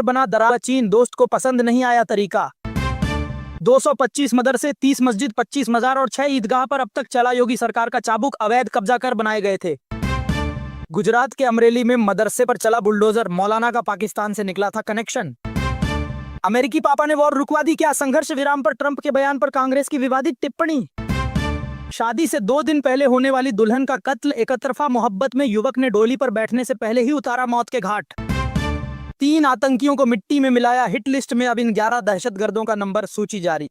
बना दरार चीन, दोस्त को पसंद नहीं आया तरीका। 225 मदरसे, 30 मस्जिद, 25 मजार और 6 ईदगाह पर अब तक चला योगी सरकार का चाबुक, अवैध कब्जा कर बनाए गए थे। गुजरात के अमरेली में मदरसे पर चला बुलडोजर, मौलाना का पाकिस्तान से निकला था कनेक्शन। अमेरिकी पापा ने वॉर रुकवा दी क्या, संघर्ष विराम पर ट्रंप के बयान पर कांग्रेस की विवादित टिप्पणी। शादी से 2 दिन पहले होने वाली दुल्हन का कत्ल, एकतरफा मोहब्बत में युवक ने डोली पर बैठने से पहले ही उतारा मौत के घाट। 3 आतंकियों को मिट्टी में मिलाया, हिट लिस्ट में अब इन 11 दहशतगर्दों का नंबर, सूची जारी।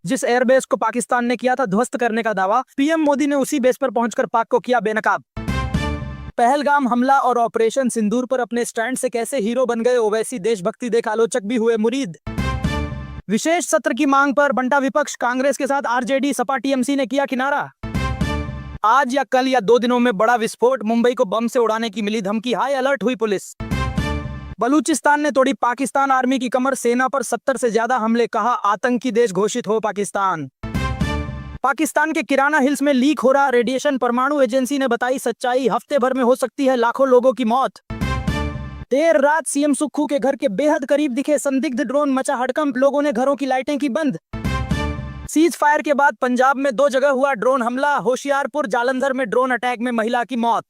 जिस एयरबेस को पाकिस्तान ने किया था ध्वस्त करने का दावा, पीएम मोदी ने उसी बेस पर पहुंचकर पाक को किया बेनकाब। पहलगाम हमला और ऑपरेशन सिंदूर पर अपने स्टैंड से कैसे हीरो बन गए ओवैसी, देशभक्ति देख आलोचक भी हुए मुरीद। विशेष सत्र की मांग पर बंटा विपक्ष, कांग्रेस के साथ आरजेडी सपा टीएमसी ने किया किनारा। आज या कल या 2 दिनों में बड़ा विस्फोट, मुंबई को बम से उड़ाने की मिली धमकी, हाई अलर्ट हुई पुलिस। बलूचिस्तान ने तोड़ी पाकिस्तान आर्मी की कमर, सेना पर 70 से ज्यादा हमले, कहा आतंकी देश घोषित हो पाकिस्तान। पाकिस्तान के किराना हिल्स में लीक हो रहा रेडिएशन, परमाणु एजेंसी ने बताई सच्चाई, हफ्ते भर में हो सकती है लाखों लोगों की मौत। देर रात सीएम सुक्खू के घर के बेहद करीब दिखे संदिग्ध ड्रोन, मचा हड़कंप, लोगों ने घरों की लाइटें की बंद। सीज फायर के बाद पंजाब में 2 जगह हुआ ड्रोन हमला, होशियारपुर जालंधर में ड्रोन अटैक में महिला की मौत।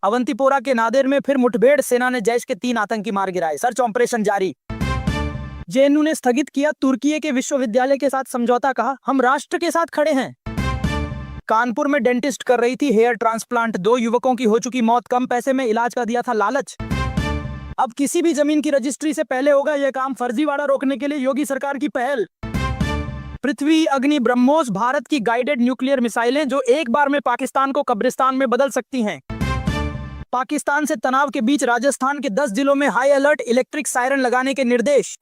अवंतीपोरा के नादेर में फिर मुठभेड़, सेना ने जैश के 3 आतंकी मार गिराए, सर्च ऑपरेशन जारी। जेएनयू ने स्थगित किया तुर्की के विश्वविद्यालय के साथ समझौता, कहा हम राष्ट्र के साथ खड़े हैं। कानपुर में डेंटिस्ट कर रही थी हेयर ट्रांसप्लांट, 2 युवकों की हो चुकी मौत, कम पैसे में इलाज का दिया था लालच। अब किसी भी जमीन की रजिस्ट्री से पहले होगा यह काम, फर्जीवाड़ा रोकने के लिए योगी सरकार की पहल। पृथ्वी, अग्नि, ब्रह्मोस, भारत की गाइडेड न्यूक्लियर मिसाइलें जो एक बार में पाकिस्तान को कब्रिस्तान में बदल सकती हैं। पाकिस्तान से तनाव के बीच राजस्थान के 10 जिलों में हाई अलर्ट, इलेक्ट्रिक सायरन लगाने के निर्देश।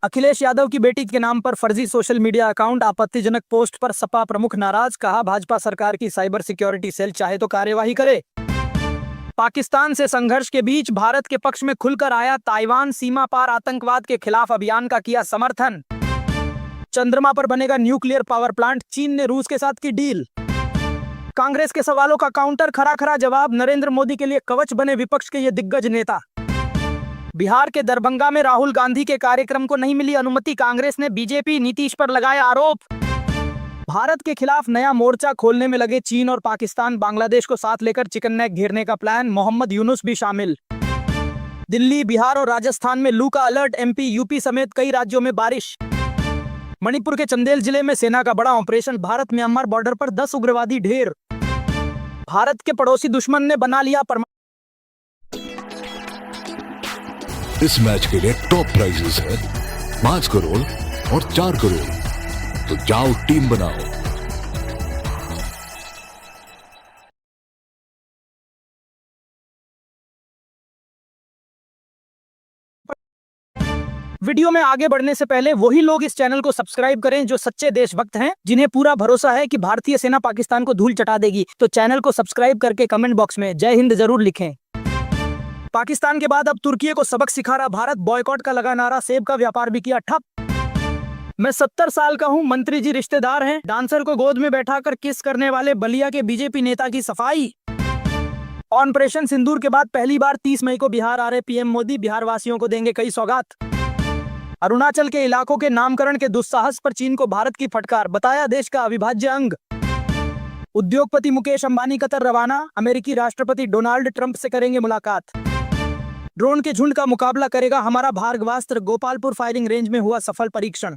अखिलेश यादव की बेटी के नाम पर फर्जी सोशल मीडिया अकाउंट, आपत्तिजनक पोस्ट पर सपा प्रमुख नाराज, कहा भाजपा सरकार की साइबर सिक्योरिटी सेल चाहे तो कार्यवाही करे। पाकिस्तान से संघर्ष के बीच भारत के पक्ष में खुलकर आया ताइवान, सीमा पार आतंकवाद के खिलाफ अभियान का किया समर्थन। चंद्रमा पर बनेगा न्यूक्लियर पावर प्लांट, चीन ने रूस के साथ की डील। कांग्रेस के सवालों का काउंटर, खरा खरा जवाब, नरेंद्र मोदी के लिए कवच बने विपक्ष के ये दिग्गज नेता। बिहार के दरभंगा में राहुल गांधी के कार्यक्रम को नहीं मिली अनुमति, कांग्रेस ने बीजेपी नीतीश पर लगाया आरोप। भारत के खिलाफ नया मोर्चा खोलने में लगे चीन और पाकिस्तान, बांग्लादेश को साथ लेकर चिकन नेक घेरने का प्लान, मोहम्मद यूनुस भी शामिल। दिल्ली, बिहार और राजस्थान में लू का अलर्ट, एमपी, यूपी समेत कई राज्यों में बारिश। मणिपुर के चंदेल जिले में सेना का बड़ा ऑपरेशन, भारत म्यांमार बॉर्डर पर 10 उग्रवादी ढेर। भारत के पड़ोसी दुश्मन ने बना लिया इस मैच के लिए टॉप प्राइजेस है 5 करोड़ और 4 करोड़, तो जाओ टीम बनाओ। वीडियो में आगे बढ़ने से पहले वही लोग इस चैनल को सब्सक्राइब करें जो सच्चे देशभक्त हैं, जिन्हें पूरा भरोसा है कि भारतीय सेना पाकिस्तान को धूल चटा देगी। तो चैनल को सब्सक्राइब करके कमेंट बॉक्स में जय हिंद जरूर लिखें। पाकिस्तान के बाद अब तुर्की को सबक सिखा रहा भारत, बॉयकॉट का लगा नारा, सेब का व्यापार भी किया ठप। मैं 70 साल का हूं, मंत्री जी रिश्तेदार हैं, डांसर को गोद में बैठाकर किस करने वाले बलिया के बीजेपी नेता की सफाई। ऑपरेशन सिंदूर के बाद पहली बार 30 मई को बिहार आ रहे पीएम मोदी, बिहार वासियों को देंगे कई सौगात। अरुणाचल के इलाकों के नामकरण के दुस्साहस पर चीन को भारत की फटकार, बताया देश का अविभाज्य अंग। उद्योगपति मुकेश अंबानी कतर रवाना, अमेरिकी राष्ट्रपति डोनाल्ड ट्रंप से करेंगे मुलाकात। ड्रोन के झुंड का मुकाबला करेगा हमारा भार्गवास्त्र, गोपालपुर फायरिंग रेंज में हुआ सफल परीक्षण।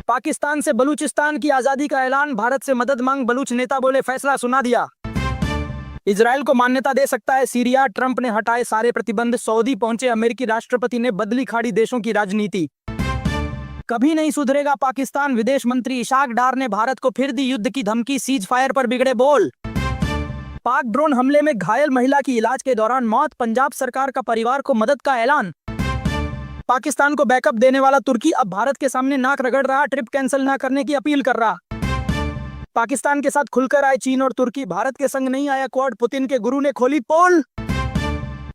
पाकिस्तान से बलूचिस्तान की आजादी का ऐलान, भारत से मदद मांग, बलूच नेता बोले फैसला सुना दिया। इजराइल को मान्यता दे सकता है सीरिया, ट्रंप ने हटाए सारे प्रतिबंध, सऊदी पहुंचे अमेरिकी राष्ट्रपति ने बदली खाड़ी देशों की राजनीति। कभी नहीं सुधरेगा पाकिस्तान, विदेश मंत्री इशाक डार ने भारत को फिर दी युद्ध की धमकी, सीज फायर पर बिगड़े बोल। पाक ड्रोन हमले में घायल महिला की इलाज के दौरान मौत, पंजाब सरकार का परिवार को मदद का ऐलान। पाकिस्तान को बैकअप देने वाला तुर्की अब भारत के सामने नाक रगड़ रहा, ट्रिप कैंसिल न करने की अपील कर रहा। पाकिस्तान के साथ खुलकर आए चीन और तुर्की, भारत के संग नहीं आया क्वाड, पुतिन के गुरु ने खोली पोल।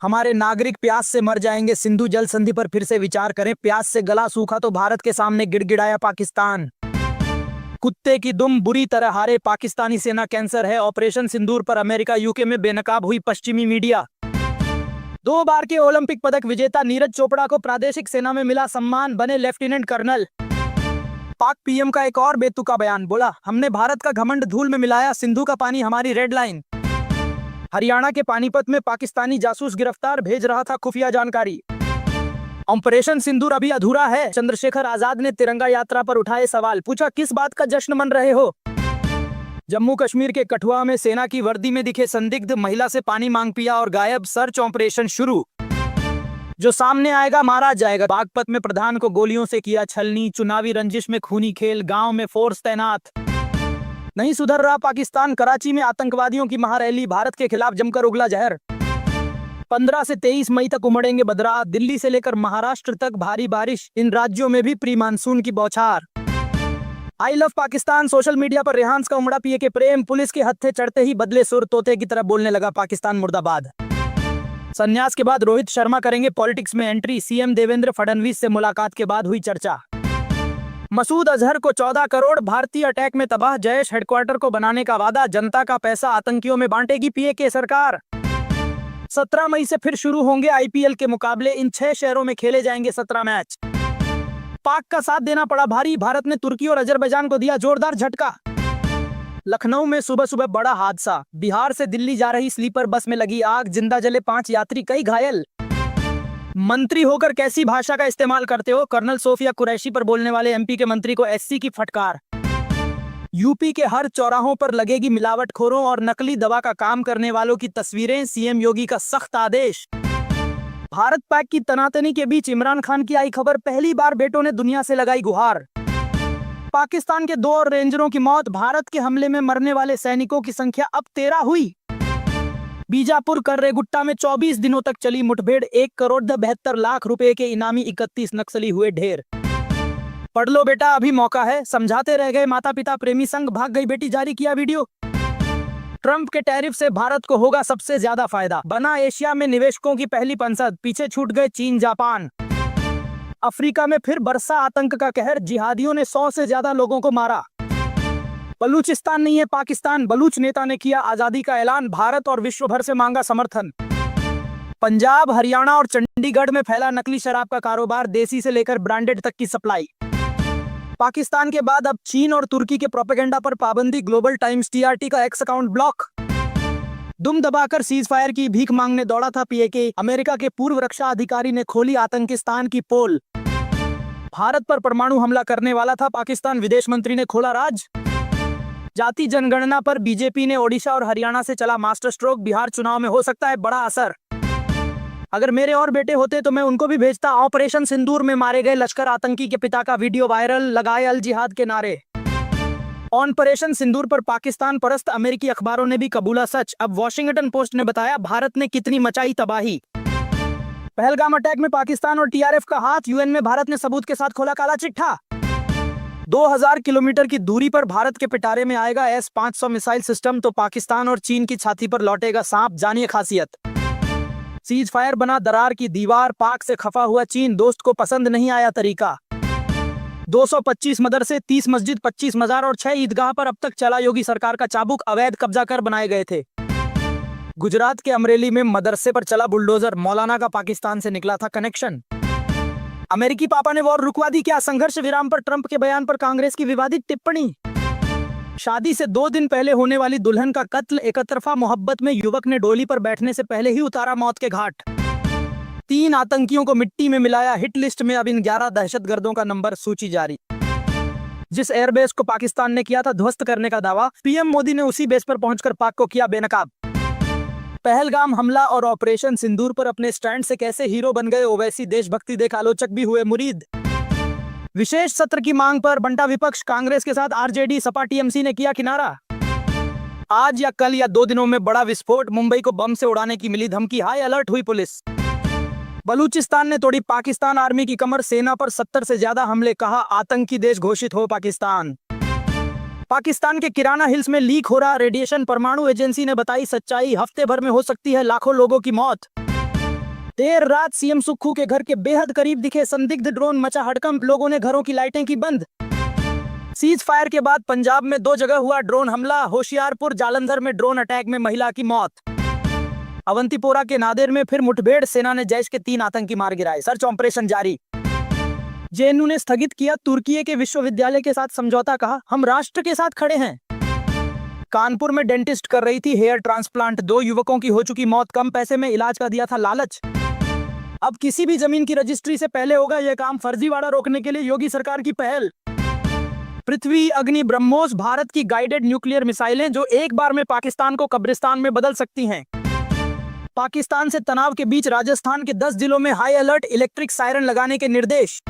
हमारे नागरिक प्यास से मर जाएंगे, सिंधु जल संधि पर फिर से विचार करें, प्यास से गला सूखा तो भारत के सामने गिड़गिड़ाया पाकिस्तान। कुत्ते की दुम बुरी तरह हारे पाकिस्तानी सेना, कैंसर है ऑपरेशन सिंदूर पर अमेरिका यूके में बेनकाब हुई पश्चिमी मीडिया। 2 बार के ओलंपिक पदक विजेता नीरज चोपड़ा को प्रादेशिक सेना में मिला सम्मान, बने लेफ्टिनेंट कर्नल। पाक पीएम का एक और बेतुका बयान, बोला हमने भारत का घमंड धूल में मिलाया, सिंधु का पानी हमारी रेड लाइन। हरियाणा के पानीपत में पाकिस्तानी जासूस गिरफ्तार, भेज रहा था खुफिया जानकारी। ऑपरेशन सिंदूर अभी अधूरा है, चंद्रशेखर आजाद ने तिरंगा यात्रा पर उठाए सवाल, पूछा किस बात का जश्न मन रहे हो। जम्मू कश्मीर के कठुआ में सेना की वर्दी में दिखे संदिग्ध, महिला से पानी मांग पिया और गायब, सर्च ऑपरेशन शुरू। जो सामने आएगा मारा जाएगा। बागपत में प्रधान को गोलियों से किया छलनी, चुनावी रंजिश में खूनी खेल, गांव में फोर्स तैनात। नहीं सुधर रहा पाकिस्तान, कराची में आतंकवादियों की महारैली, भारत के खिलाफ जमकर उगला जहर। 15 से 23 मई तक उमड़ेंगे बदरा, दिल्ली से लेकर महाराष्ट्र तक भारी बारिश, इन राज्यों में भी प्री मानसून की बौछार। I love Pakistan, social media पर रेहान्स का उमड़ा पिए के प्रेम, पुलिस के हत्थे चढ़ते ही बदले सुर, तोते की तरह बोलने लगा पाकिस्तान मुर्दाबाद। संन्यास के बाद रोहित शर्मा करेंगे पॉलिटिक्स में एंट्री, सीएम देवेंद्र फडणवीस से मुलाकात के बाद हुई चर्चा। मसूद अजहर को 14 करोड़, भारतीय अटैक में तबाह जैश हेडक्वार्टर को बनाने का वादा, जनता का पैसा आतंकियों में बांटेगी पीएके सरकार। 17 मई से फिर शुरू होंगे आईपीएल के मुकाबले, इन 6 शहरों में खेले जाएंगे 17 मैच। पाक का साथ देना पड़ा भारी, भारत ने तुर्की और अजरबैजान को दिया जोरदार झटका। लखनऊ में सुबह सुबह बड़ा हादसा, बिहार से दिल्ली जा रही स्लीपर बस में लगी आग, जिंदा जले 5 यात्री, कई घायल। मंत्री होकर कैसी भाषा का इस्तेमाल करते हो, कर्नल सोफिया कुरैशी पर बोलने वाले एमपी के मंत्री को एससी की फटकार। यूपी के हर चौराहों पर लगेगी मिलावटखोरों और नकली दवा का काम करने वालों की तस्वीरें, सीएम योगी का सख्त आदेश। भारत पाक की तनातनी के बीच इमरान खान की आई खबर, पहली बार बेटों ने दुनिया से लगाई गुहार। पाकिस्तान के 2 और रेंजरों की मौत, भारत के हमले में मरने वाले सैनिकों की संख्या अब 13 हुई। बीजापुर कर्रेगुट्टा में 24 दिनों तक चली मुठभेड़, 1 करोड़ 72 लाख रुपए के इनामी 31 नक्सली हुए ढेर। पढ़ लो बेटा अभी मौका है, समझाते रह गए माता पिता, प्रेमी संग भाग गई बेटी, जारी किया वीडियो। ट्रंप के टैरिफ से भारत को होगा सबसे ज्यादा फायदा, बना एशिया में निवेशकों की पहली पंसद, पीछे छूट गए चीन जापान। अफ्रीका में फिर बरसा आतंक का कहर, जिहादियों ने 100 से ज्यादा लोगों को मारा। बलूचिस्तान नहीं है पाकिस्तान, बलूच नेता ने किया आजादी का ऐलान, भारत और विश्व भर से मांगा समर्थन। पंजाब, हरियाणा और चंडीगढ़ में फैला नकली शराब का कारोबार, देसी से लेकर ब्रांडेड तक की सप्लाई। पाकिस्तान के बाद अब चीन और तुर्की के प्रोपेगेंडा पर पाबंदी, ग्लोबल टाइम्स टीआरटी का एक्स अकाउंट ब्लॉक। दुम दबाकर सीज फायर की भीख मांगने दौड़ा था पीएके, अमेरिका के पूर्व रक्षा अधिकारी ने खोली आतंकिस्तान की पोल। भारत पर परमाणु हमला करने वाला था पाकिस्तान, विदेश मंत्री ने खोला राज। जाति जनगणना पर बीजेपी ने ओडिशा और हरियाणा से चला मास्टर स्ट्रोक, बिहार चुनाव में हो सकता है बड़ा असर। अगर मेरे और बेटे होते तो मैं उनको भी भेजता। ऑपरेशन सिंदूर में मारे गए लश्कर आतंकी के पिता का वीडियो वायरल, लगाए अल जिहाद के नारे। ऑपरेशन सिंदूर पर पाकिस्तान परस्त अमेरिकी अखबारों ने भी कबूला सच, अब वॉशिंगटन पोस्ट ने बताया भारत ने कितनी मचाई तबाही। पहलगाम अटैक में पाकिस्तान और टीआरएफ का हाथ, यूएन में भारत ने सबूत के साथ खोला काला चिट्ठा। 2000 किलोमीटर की दूरी पर भारत के पिटारे में आएगा S-500 मिसाइल सिस्टम, तो पाकिस्तान और चीन की छाती पर लौटेगा सांप, जानिए खासियत। सीज फायर बना दरार की दीवार, पाक से खफा हुआ चीन, दोस्त को पसंद नहीं आया तरीका। 225 मदरसे, 30 मस्जिद, 25 मजार और 6 ईदगाह पर अब तक चला योगी सरकार का चाबुक, अवैध कब्जा कर बनाए गए थे। गुजरात के अमरेली में मदरसे पर चला बुलडोजर, मौलाना का पाकिस्तान से निकला था कनेक्शन। अमेरिकी पापा ने वॉर रुकवा दी क्या, संघर्ष विराम पर ट्रंप के बयान पर कांग्रेस की विवादित टिप्पणी। शादी से 2 दिन पहले होने वाली दुल्हन का कत्ल, एकतरफा मोहब्बत में युवक ने डोली पर बैठने से पहले ही उतारा मौत के घाट। 3 आतंकियों को मिट्टी में मिलाया, हिट लिस्ट में अब इन 11 दहशतगर्दों का नंबर, सूची जारी। जिस एयरबेस को पाकिस्तान ने किया था ध्वस्त करने का दावा, पीएम मोदी ने उसी बेस पर पहुंचकर पाक को किया बेनकाब। पहलगाम हमला और ऑपरेशन सिंदूर पर अपने स्टैंड से कैसे हीरो बन गए ओवैसी, देशभक्ति देख आलोचक भी हुए मुरीद। विशेष सत्र की मांग पर बंटा विपक्ष, कांग्रेस के साथ आरजेडी सपा टीएमसी ने किया किनारा। आज या कल या 2 दिनों में बड़ा विस्फोट, मुंबई को बम से उड़ाने की मिली धमकी, हाई अलर्ट हुई पुलिस। बलूचिस्तान ने तोड़ी पाकिस्तान आर्मी की कमर, सेना पर 70 से ज्यादा हमले, कहा आतंकी देश घोषित हो पाकिस्तान। पाकिस्तान के किराना हिल्स में लीक हो रहा रेडिएशन, परमाणु एजेंसी ने बताई सच्चाई, हफ्ते भर में हो सकती है लाखों लोगों की मौत। देर रात सीएम सुक्खू के घर के बेहद करीब दिखे संदिग्ध ड्रोन, मचा हड़कंप, लोगों ने घरों की लाइटें की बंद। सीज फायर के बाद पंजाब में 2 जगह हुआ ड्रोन हमला, होशियारपुर जालंधर में ड्रोन अटैक में महिला की मौत। अवंतीपोरा के नादेर में फिर मुठभेड़, सेना ने जैश के 3 आतंकी मार गिराए, सर्च ऑपरेशन जारी। जेएनयू ने स्थगित किया तुर्की के विश्वविद्यालय के साथ समझौता, कहा हम राष्ट्र के साथ खड़े हैं। कानपुर में डेंटिस्ट कर रही थी हेयर ट्रांसप्लांट, 2 युवकों की हो चुकी मौत, कम पैसे में इलाज का दिया था लालच। अब किसी भी जमीन की रजिस्ट्री से पहले होगा यह काम, फर्जीवाड़ा रोकने के लिए योगी सरकार की पहल। पृथ्वी, अग्नि, ब्रह्मोस भारत की गाइडेड न्यूक्लियर मिसाइलें जो एक बार में पाकिस्तान को कब्रिस्तान में बदल सकती हैं। पाकिस्तान से तनाव के बीच राजस्थान के 10 जिलों में हाई अलर्ट, इलेक्ट्रिक सायरन लगाने के निर्देश।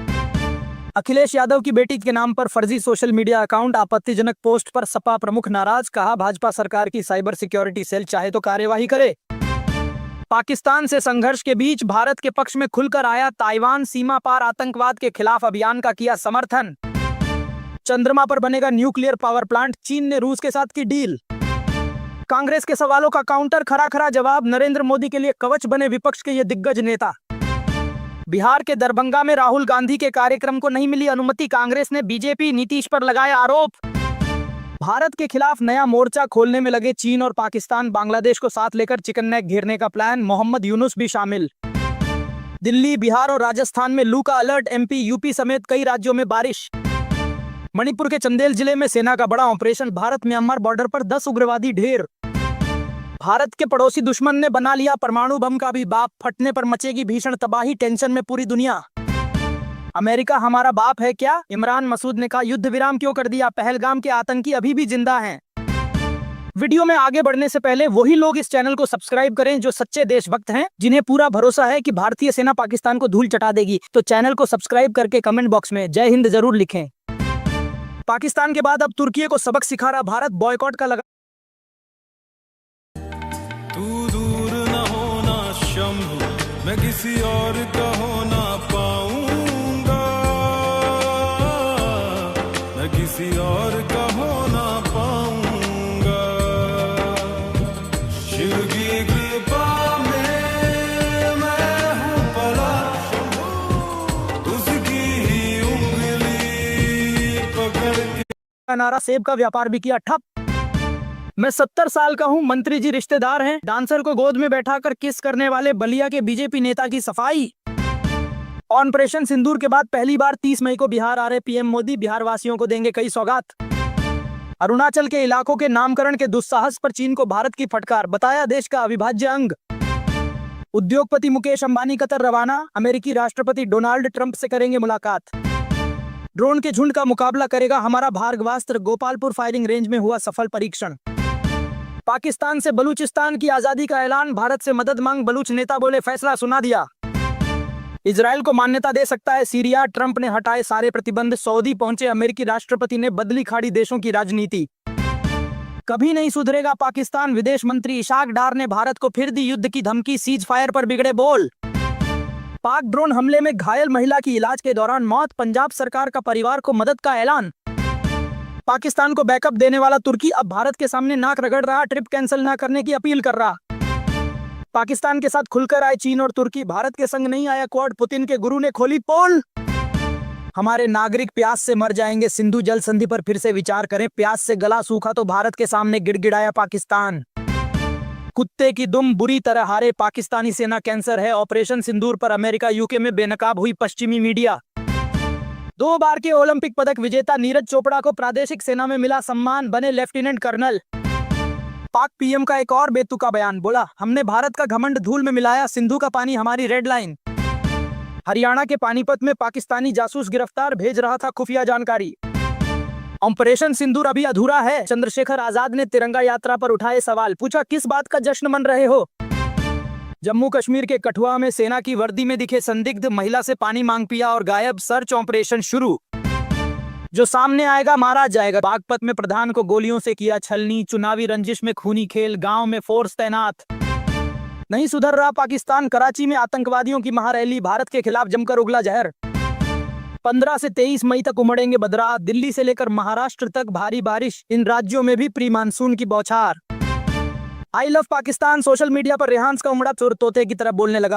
अखिलेश यादव की बेटी के नाम पर फर्जी सोशल मीडिया अकाउंट, आपत्तिजनक पोस्ट पर सपा प्रमुख नाराज, कहा भाजपा सरकार की साइबर सिक्योरिटी सेल चाहे तो कार्यवाही करे। पाकिस्तान से संघर्ष के बीच भारत के पक्ष में खुलकर आया ताइवान, सीमा पार आतंकवाद के खिलाफ अभियान का किया समर्थन। चंद्रमा पर बनेगा न्यूक्लियर पावर प्लांट, चीन ने रूस के साथ की डील। कांग्रेस के सवालों का काउंटर, खरा खरा जवाब, नरेंद्र मोदी के लिए कवच बने विपक्ष के ये दिग्गज नेता। बिहार के दरभंगा में राहुल गांधी के कार्यक्रम को नहीं मिली अनुमति, कांग्रेस ने बीजेपी नीतीश पर लगाया आरोप। भारत के खिलाफ नया मोर्चा खोलने में लगे चीन और पाकिस्तान, बांग्लादेश को साथ लेकर चिकन नेक घेरने का प्लान, मोहम्मद यूनुस भी शामिल। दिल्ली, बिहार और राजस्थान में लू का अलर्ट, एमपी, यूपी समेत कई राज्यों में बारिश। मणिपुर के चंदेल जिले में सेना का बड़ा ऑपरेशन, भारत म्यांमार बॉर्डर पर 10 उग्रवादी ढेर। भारत के पड़ोसी दुश्मन ने बना लिया परमाणु बम का भी बाप, फटने पर मचेगी भीषण तबाही, टेंशन में पूरी दुनिया। अमेरिका हमारा बाप है क्या? इमरान मसूद ने कहा युद्ध विराम क्यों कर दिया, पहलगाम के आतंकी अभी भी जिंदा हैं। वीडियो में आगे बढ़ने से पहले वही लोग इस चैनल को सब्सक्राइब करें जो सच्चे देशभक्त हैं, जिन्हें पूरा भरोसा है कि भारतीय सेना पाकिस्तान को धूल चटा देगी। तो चैनल को सब्सक्राइब करके कमेंट बॉक्स में जय हिंद जरूर लिखें। पाकिस्तान के बाद अब तुर्की को सबक सिखा रहा भारत, बॉयकॉट का लगा। तू दूर न होना शंभु, मैं किसी और का हो ना पाऊंगा, मैं किसी और का हो ना पाऊंगा। शिव की कृपा में मैं हूँ पला, उसकी ही उंगली पकड़ के। नारा, सेब का व्यापार भी किया ठप। मैं 70 साल का हूं, मंत्री जी रिश्तेदार हैं, डांसर को गोद में बैठाकर किस करने वाले बलिया के बीजेपी नेता की सफाई। ऑपरेशन सिंदूर के बाद पहली बार 30 मई को बिहार आ रहे पीएम मोदी, बिहार वासियों को देंगे कई सौगात। अरुणाचल के इलाकों के नामकरण के दुस्साहस पर चीन को भारत की फटकार, बताया देश का अविभाज्य अंग। उद्योगपति मुकेश अंबानी कतर रवाना, अमेरिकी राष्ट्रपति डोनाल्ड ट्रंप से करेंगे मुलाकात। ड्रोन के झुंड का मुकाबला करेगा हमारा भार्गवास्त्र, गोपालपुर फायरिंग रेंज में हुआ सफल परीक्षण। पाकिस्तान से बलूचिस्तान की आजादी का ऐलान, भारत से मदद मांग, बलूच नेता बोले फैसला सुना दिया। इजराइल को मान्यता दे सकता है सीरिया, ट्रंप ने हटाए सारे प्रतिबंध, सऊदी पहुंचे अमेरिकी राष्ट्रपति ने बदली खाड़ी देशों की राजनीति। कभी नहीं सुधरेगा पाकिस्तान, विदेश मंत्री इशाक डार ने भारत को फिर दी युद्ध की धमकी, सीज फायर पर बिगड़े बोल। पाक ड्रोन हमले में घायल महिला की इलाज के दौरान मौत, पंजाब सरकार का परिवार को मदद का ऐलान। पाकिस्तान को बैकअप देने वाला तुर्की अब भारत के सामने नाक रगड़ रहा, ट्रिप कैंसिल ना करने की अपील कर रहा। पाकिस्तान के साथ खुलकर आए चीन और तुर्की, भारत के संग नहीं आया क्वाड, पुतिन के गुरु ने खोली पोल। हमारे नागरिक प्यास से मर जाएंगे, सिंधु जल संधि पर फिर से विचार करें, प्यास से गला सूखा तो भारत के सामने गिड़गिड़ाया पाकिस्तान। कुत्ते की दुम बुरी तरह हारे पाकिस्तानी सेना, कैंसर है ऑपरेशन सिंदूर पर अमेरिका यूके में बेनकाब हुई पश्चिमी मीडिया। 2 बार के ओलंपिक पदक विजेता नीरज चोपड़ा को प्रादेशिक सेना में मिला सम्मान, बने लेफ्टिनेंट कर्नल। पाक पीएम का एक और बेतुका बयान, बोला हमने भारत का घमंड धूल में मिलाया, सिंधु का पानी हमारी रेड लाइन। हरियाणा के पानीपत में पाकिस्तानी जासूस गिरफ्तार, भेज रहा था खुफिया जानकारी। ऑपरेशन सिंदूर अभी अधूरा है, चंद्रशेखर आजाद ने तिरंगा यात्रा पर उठाए सवाल, पूछा किस बात का जश्न मन रहे हो। जम्मू कश्मीर के कठुआ में सेना की वर्दी में दिखे संदिग्ध, महिला से पानी मांग पिया और गायब, सर्च ऑपरेशन शुरू। जो सामने आएगा मारा जाएगा। बागपत में प्रधान को गोलियों से किया छलनी, चुनावी रंजिश में खूनी खेल, गांव में फोर्स तैनात। नहीं सुधर रहा पाकिस्तान, कराची में आतंकवादियों की महारैली, भारत के खिलाफ जमकर उगला जहर। 15 से 23 मई तक उमड़ेंगे बदरा, दिल्ली से लेकर महाराष्ट्र तक भारी बारिश, इन राज्यों में भी प्री मानसून की बौछार। I love Pakistan, social media पर रेहान्स का उमड़ा चोर तोते की तरह बोलने लगा